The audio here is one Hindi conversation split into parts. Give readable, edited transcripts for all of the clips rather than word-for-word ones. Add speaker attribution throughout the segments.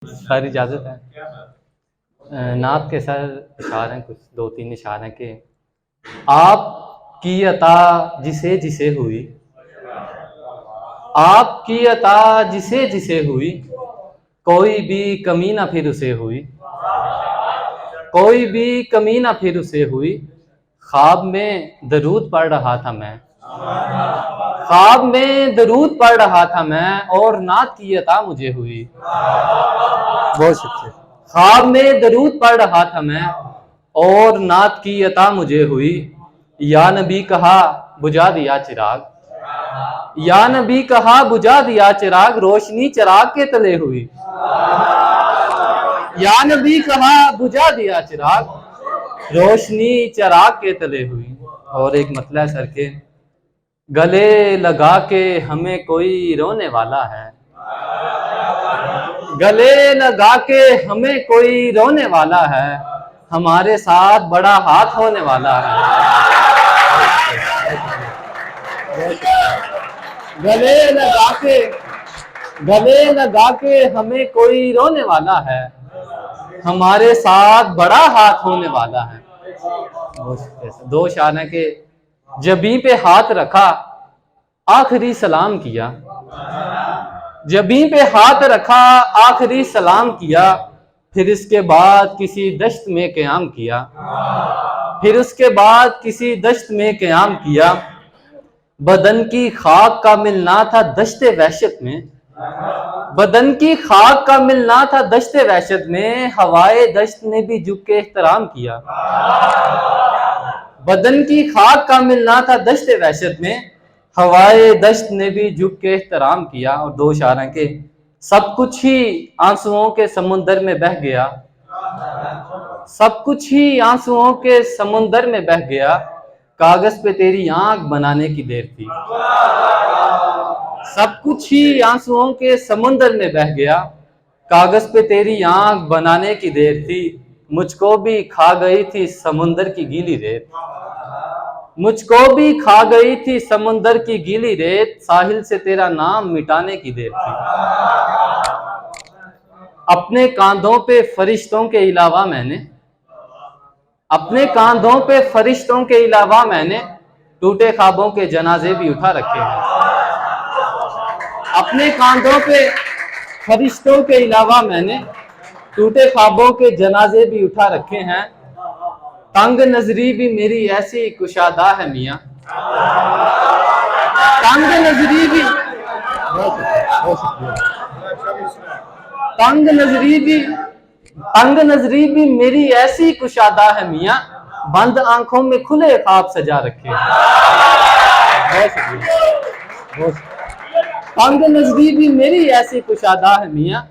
Speaker 1: सारी इजाज़त है। नात के सर इशारे हैं, कुछ 2-3 इशारे हैं कि आपकी अता जिसे जिसे हुई, आपकी अता जिसे जिसे हुई, कोई भी कमी ना फिर उसे हुई, कोई भी कमी ना फिर उसे हुई। ख्वाब में दरूद पढ़ रहा था मैं, ख्वाब में दरूद पढ़ रहा था मैं, और नात की अता मुझे हुई। बहुत शुक्रिया। ख्वाब में दरूद पढ़ रहा था मैं, और नात की अता मुझे हुई। या नबी कहा बुझा दिया चिराग, या नबी कहा बुझा दिया चिराग, रोशनी चिराग के तले हुई। या नबी कहा बुझा दिया चिराग, रोशनी चिराग के तले हुई। और एक मतला है सर के, गले लगा के हमें कोई रोने वाला है, गले लगा के हमें कोई रोने वाला है, हमारे साथ बड़ा हाथ होने वाला है। गले लगा के हमें कोई रोने वाला है, हमारे साथ बड़ा हाथ होने वाला है। दो शान है कि जबी पे हाथ रखा आखिरी सलाम किया, जबी पे हाथ रखा आखिरी सलाम किया, फिर इसके बाद किसी दश्त में क़याम किया, फिर उसके बाद किसी दश्त में क़याम किया। बदन की खाक का मिलना था दश्ते वहशत में, बदन की खाक का मिलना था दश्ते वहशत में, हवाए दश्त ने भी झुक के एहतराम किया। बदन की खाक का मिलना था दश्ते वहशत में, हवाए दश्त ने भी झुक के एहतराम किया। और दो इशारे के, सब कुछ ही आंसुओं के समुंदर में बह गया, सब कुछ ही आंसुओं के समुंदर में बह गया, कागज पे तेरी आंख बनाने की देर थी। सब कुछ ही आंसुओं के समुंदर में बह गया, कागज पे तेरी आंख बनाने की देर थी। मुझको भी खा गई थी समुंदर की गीली रेत, मुझको भी खा गई थी समुंदर की गीली रेत, साहिल से तेरा नाम मिटाने की देर थी। अपने कांधों पे फरिश्तों के अलावा मैंने, अपने कांधों पे फरिश्तों के अलावा मैंने टूटे ख्वाबों के जनाजे भी उठा रखे हैं। अपने कांधों पे फरिश्तों के अलावा मैंने टूटे ख्वाबों के जनाजे भी उठा रखे हैं। तंग नजरी भी मेरी ऐसी कुशादा है मियां, तंग नजरी भी, तंग नजरी भी मेरी ऐसी कुशादा है मियां, बंद आंखों में खुले ख्वाब सजा रखे हैं। तंग नजरी भी मेरी ऐसी कुशादा है मियां,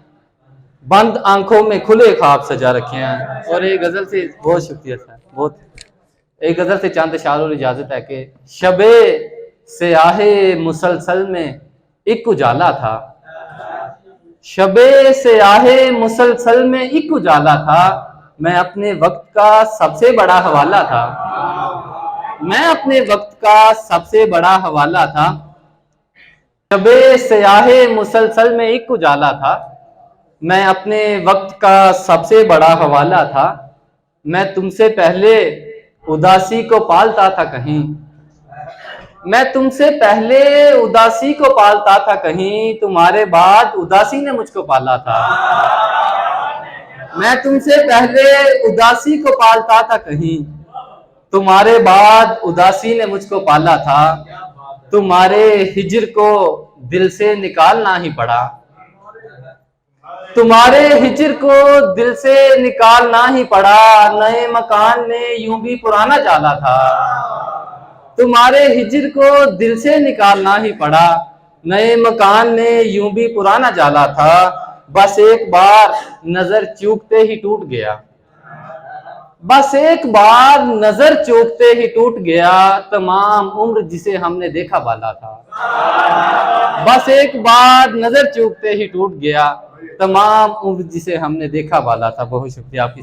Speaker 1: बंद आंखों में खुले ख्वाब सजा रखे हैं। और एक गजल से, बहुत शुक्रिया सर, बहुत, एक गजल से चंद इशारों और इजाजत है कि शबे स्याहे मुसलसल में एक उजाला था, शबे स्याहे मुसलसल में एक उजाला था, मैं अपने वक्त का सबसे बड़ा हवाला था, मैं अपने वक्त का सबसे बड़ा हवाला था। शबे स्याहे मुसलसल में एक उजाला था, मैं अपने वक्त का सबसे बड़ा हवाला था। मैं तुमसे पहले उदासी को पालता था कहीं, मैं तुमसे पहले उदासी को पालता था कहीं, तुम्हारे बाद उदासी ने मुझको पाला था। मैं तुमसे पहले उदासी को पालता था कहीं, तुम्हारे बाद उदासी ने मुझको पाला था। तुम्हारे हिज्र को दिल से निकालना ही पड़ा, तुम्हारे हिज्र को दिल से निकालना ही पड़ा, नए मकान में यूं भी पुराना जाला था। तुम्हारे हिज्र को दिल से निकालना ही पड़ा, नए मकान में यूं भी पुराना जाला था। बस एक बार नजर चूकते ही टूट गया, बस एक बार नजर चूकते ही टूट गया, तमाम उम्र जिसे हमने देखा बाला था। बस एक बार नजर चूकते ही टूट गया, तमाम उम्र जिसे हमने देखा बाला था। बहुत शुक्रिया आपकी।